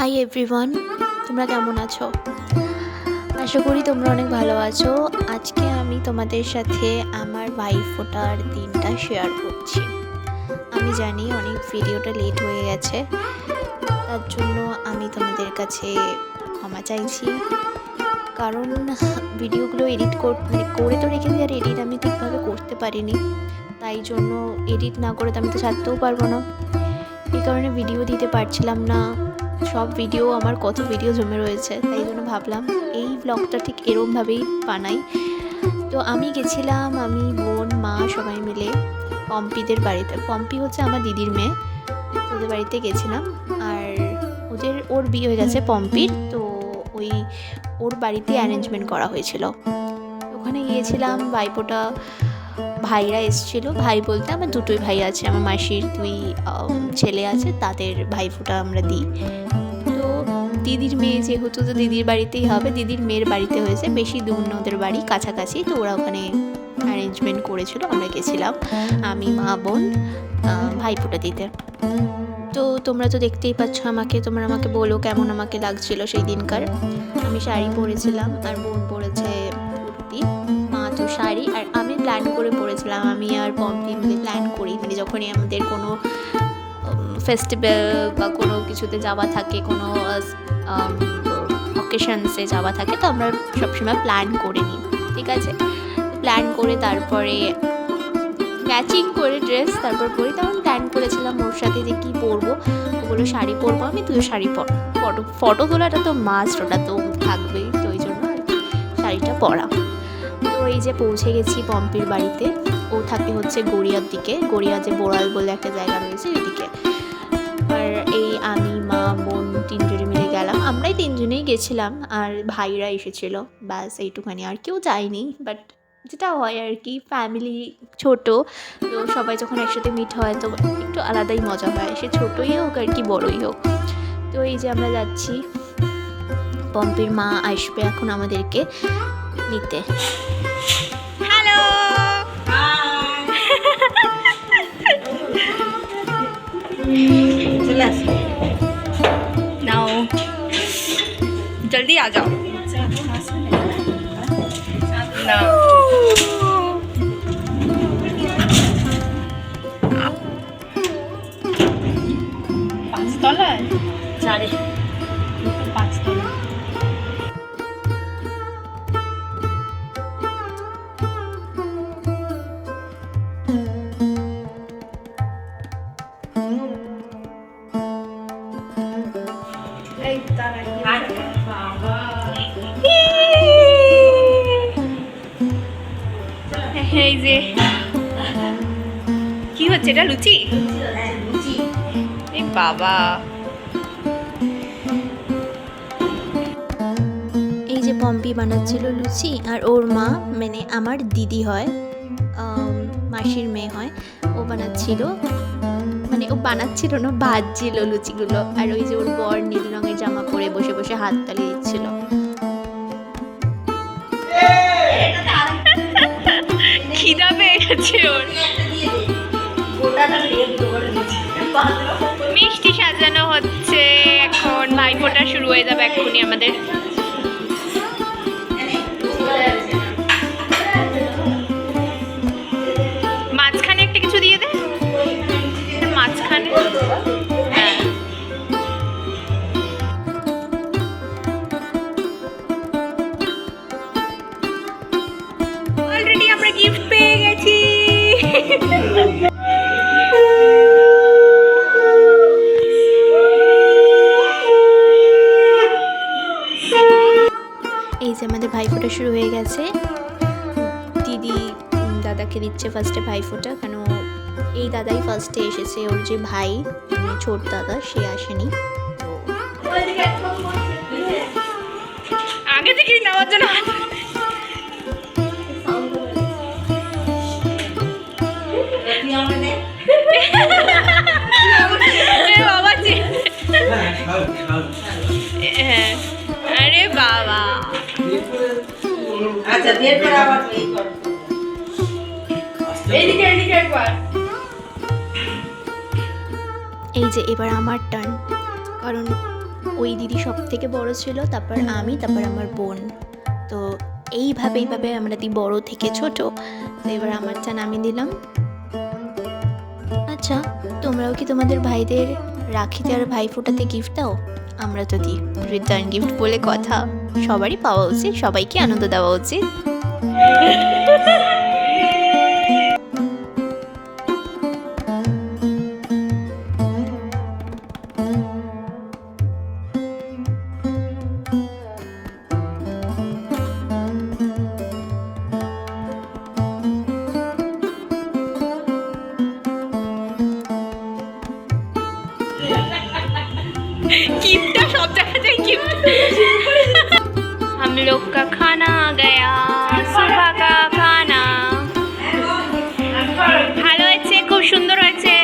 Hi everyone, তোমরা কেমন আছো? আশা করি তোমরা অনেক ভালো আছো। আজকে আমি তোমাদের সাথে আমার ভাইফোঁটার দিনটা শেয়ার করছি। আমি জানি অনেক ভিডিওটা লেট হয়ে গেছে, তার জন্য আমি তোমাদের কাছে ক্ষমা চাইছি। কারণ ভিডিওগুলো এডিট করে তো রেখেছি, আর এডিট আমি ঠিকভাবে করতে পারিনি। তাই জন্য এডিট না করে তো আমি তো ছাড়তেও পারবো না, এই কারণে ভিডিও দিতে পারছিলাম না। সব ভিডিও আমার কত ভিডিও জমে রয়েছে, তাই জন্য ভাবলাম এই ব্লগটা ঠিক এরমভাবেই বানাই। তো আমি গেছিলাম, আমি বোন মা সবাই মিলে পম্পিদের বাড়িতে। পম্পি হচ্ছে আমার দিদির মেয়ে, তো ওদের বাড়িতে গেছিলাম। আর ওর বিয়ে হয়ে গেছে পম্পির, তো ওর বাড়িতে অ্যারেঞ্জমেন্ট করা হয়েছিল। ওখানে গিয়েছিলাম, ভাইফোঁটা ভাইরা এসেছিল। ভাই বলতে আমার দুটোই ভাই আছে, আমার মাসির দুই ছেলে আছে, তাদের ভাইফোঁটা আমরা দিই। তো দিদির মেয়ে যেহেতু, তো দিদির বাড়িতেই হবে। দিদির মেয়ের বাড়িতে হয়েছে, বেশি দূর না, ওদের বাড়ি কাছাকাছি। তো ওরা ওখানে অ্যারেঞ্জমেন্ট করেছিল, আমরা গেছিলাম আমি মা বোন ভাইফোঁটা দিতে। তো তোমরা তো দেখতেই পাচ্ছ আমাকে, তোমরা আমাকে বলো কেমন আমাকে লাগছিল সেই দিনকার। আমি শাড়ি পরেছিলাম আর বোন পরেছে কুর্তি, মা তো শাড়ি। আর আমি প্ল্যান করে পরেছিলাম, আমি আর পম্পি মিলে প্ল্যান করি, মানে যখনই আমাদের কোনো ফেস্টিভ্যাল বা কোনো কিছুতে যাওয়া থাকে, কোনো অকেশনসে যাওয়া থাকে, তো আমরা সবসময় প্ল্যান করে নিই, ঠিক আছে? প্ল্যান করে তারপরে ম্যাচিং করে ড্রেস তারপর পরি। তখন প্ল্যান করেছিলাম ওর সাথে যে কী পরবো। ও বললো শাড়ি পরবো আমি, তুইও শাড়ি পর। ফটো তোলাটা তো মাস্ট, ওটা তো থাকবেই, তো ওই জন্য আর কি শাড়িটা পরা। তো এই যে পৌঁছে গেছি পম্পির বাড়িতে। ও থাকে হচ্ছে গড়িয়ার দিকে, গড়িয়া যে বোড়াল বলে একটা জায়গা রয়েছে ওইদিকে। আর এই আমি মা বোন তিনজনে মিলে গেলাম, আমরাই তিনজনেই গেছিলাম, আর ভাইরা এসেছিল, ব্যাস এইটুখানি, আর কেউ যায়নি। বাট যেটা হয় আর কি, ফ্যামিলি ছোট, তো সবাই যখন একসাথে মিট হয় তো একটু আলাদাই মজা হয়, সে ছোটোই হোক আর কি বড়োই হোক। তো এই যে আমরা যাচ্ছি, পম্পির মা আসবে এখন আমাদেরকে নিতে। হ্যালো, नाओ जल्दी आ जाओ ना। पाँचतला साढ़े पाँचतला। এই যে কি হচ্ছে, এটা লুচি? এই বাবা, এই যে পম্পি বানাচ্ছিল লুচি, আর ওর মা মানে আমার দিদি হয়, মাসির মেয়ে হয়, ও বানাচ্ছিল, মানে ও বানাচ্ছিল না, ভাজছিল লুচিগুলো। আর ওই যে ওর বর নীল রঙের জামা পরে বসে বসে হাততালি দিচ্ছিল। খিদা পেয়ে গেছে ওর। মিষ্টি সাজানো হচ্ছে এখন, ভাইফোঁটা শুরু হয়ে যাবে এক্ষুনি আমাদের। মাঝখানে একটা কিছু দিয়ে দে, মাঝখানে। হ্যাঁ, অলরেডি আমরা গিফট পেয়ে গেছি। এই যে আমাদের ভাইফোঁটা শুরু হয়ে গেছে। দিদি দাদাকে দিচ্ছে ফার্স্টে ভাইফোঁটা, কেন এই দাদাই ফার্স্টে এসেছে, ওর যে ভাই ছোট দাদা সে আসেনি। আগে থেকেই নেওয়ার জন্য আরে বাবা, আচ্ছা বের করে আবার এইদিকে একবার। এই যে এবার আমার টার্ন, কারণ ও ওই দিদি সব থেকে বড় ছিল, তারপর আমি, তারপর আমার বোন। তো এইভাবে আমরা বড় থেকে ছোট। তো এবার আমারটা নামিয়ে দিলাম। আচ্ছা, তোমরাও কি তোমাদের ভাইদের রাখিতে আর ভাই ফোঁটাতে গিফট দাও? আমরা তো দিই। রিটার্ন গিফট বলে কথা, সবারই পাওয়া উচিত, সবাইকে আনন্দ দেওয়া উচিত। गिफ्ट सब जगह गिफ्ट। हम लोग का खाना आ गया, सुबह का खाना। ভালো আছে, খুব সুন্দর আছে।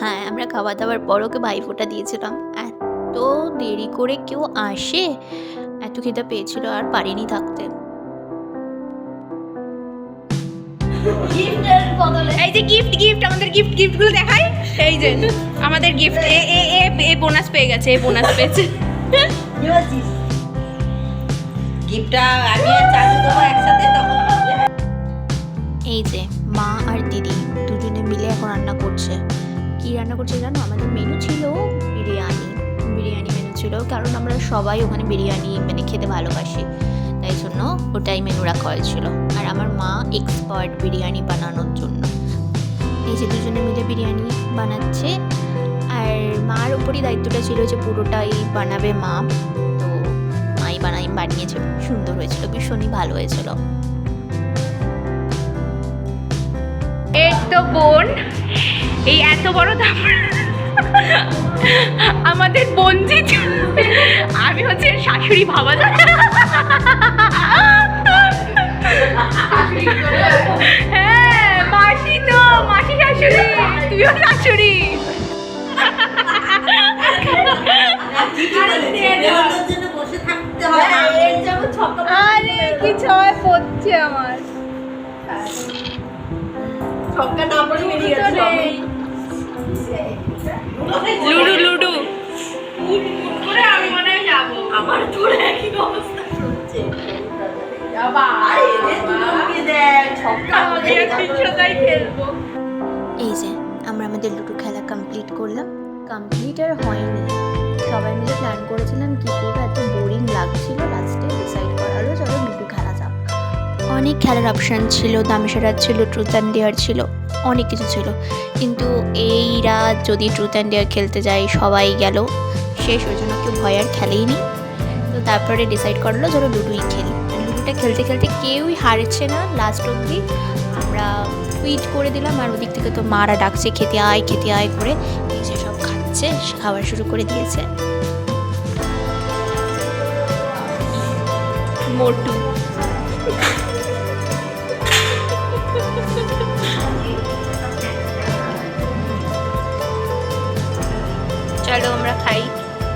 হ্যাঁ, আমরা খাওয়া দাওয়ার পর ওকে ভাইফোঁটা দিয়েছিলাম। এত দেরি করে কেউ আসে, এত খিদে পেয়েছিল আর পারিনি থাকতে। এই যে গিফট আমাদের গিফটগুলো দেখাই। এই যে আমাদের গিফট, এ বোনাস পেয়ে গেছে, এ বোনাস পেয়েছে। গিফটটা আমি আর চাচু দেবো একসাথে, তখন এই যে মা আর দিদি দুজনে মিলে এখন রান্না করছে। কি রান্না করছে জানো? আমাদের মেনু ছিল বিরিয়ানি মেনু ছিল, কারণ আমরা সবাই ওখানে বিরিয়ানি মানে খেতে ভালোবাসি, তাই জন্য ওটাই মেনু রাখা হয়েছিল। আর আমার মা এক্সপার্ট বিরিয়ানি বানানোর জন্য। এই যে দুজনে মিলে বিরিয়ানি বানাচ্ছে, আর মার উপরই দায়িত্বটা ছিল যে পুরোটাই বানাবে মা। তো মাই বানিয়েছে, সুন্দর হয়েছিল, ভীষণই ভালো হয়েছিল। এই তো বোন, এই এত বড় আমাদের বোনজি, আমি হচ্ছে শাশুড়ি ভাবা যায়। হ্যাঁ, মাসি তো, মাসি শাশুড়ি, তুইও শাশুড়ি। বসে থাকতে হয়। আরে কি ছয় পড়ছে আমার, ছক্কা না পড়ে বেরিয়ে গেছে। লুডু করে আমি মনে হয় যাবো, আমার তোরে একই অবস্থা হচ্ছে। এই যে আমরা আমাদের লুডো খেলা কমপ্লিট করলাম। কমপ্লিট আর হয়নি, সবাই মিলে প্ল্যান করেছিলাম কি করবো, এত বোরিং লাগছিল। লাস্টে ডিসাইড করা হলো চলো লুডো খেলা যাক। অনেক খেলার অপশান ছিল, দামেশারা ছিল, ট্রুথ অ্যান্ড ডেয়ার ছিল, অনেক কিছু ছিল। কিন্তু এই রাত যদি ট্রুথ অ্যান্ড ডেয়ার খেলতে যাই, সবাই গেল শেষ, ওই জন্য কেউ ভয় আর খেলেই নি। তো তারপরে ডিসাইড করলো চলো লুডোই খেলি। লুডোটা খেলতে খেলতে কেউই হারছে না, লাস্ট অবধি আমরা টুইট করে দিলাম। আর ওদিক থেকে তো মারা ডাকছে খেতে আয় করে, এই যে সব খাচ্ছে, খাওয়া শুরু করে দিয়েছে। মোটু চলো আমরা খাই,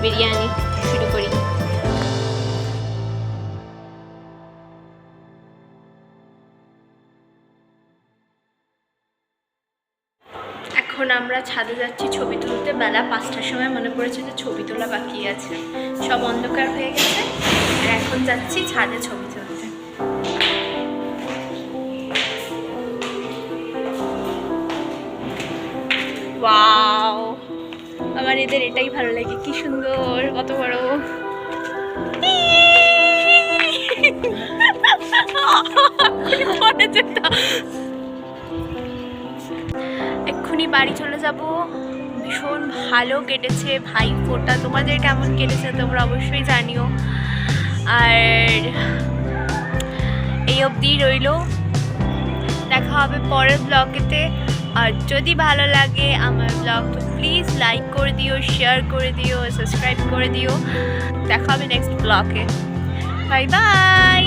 বিরিয়ানি শুরু করি। এখন আমরা ছাদে যাচ্ছি ছবি তুলতে। বেলা 5টার সময় মনে পড়েছে যে ছবি তোলা বাকি আছে, সব অন্ধকার হয়ে গেছে। আর এখন যাচ্ছি ছাদে ছবি তুলতে। ওয়াও, আমার এদের এটাই ভালো লাগে, কি সুন্দর, কত বড়। এক্ষুনি বাড়ি চলে যাব। ভীষণ ভালো কেটেছে ভাইফোঁটা। তোমাদের কেমন কেটেছে তোমরা অবশ্যই জানিও। আর এই অবধি রইল, দেখা হবে পরের ব্লগেতে। আর যদি ভালো লাগে আমার ব্লগ প্লিজ লাইক করে দিও, শেয়ার করে দিও, সাবস্ক্রাইব করে দিও। দেখা হবে নেক্সট ব্লগে। Bye bye.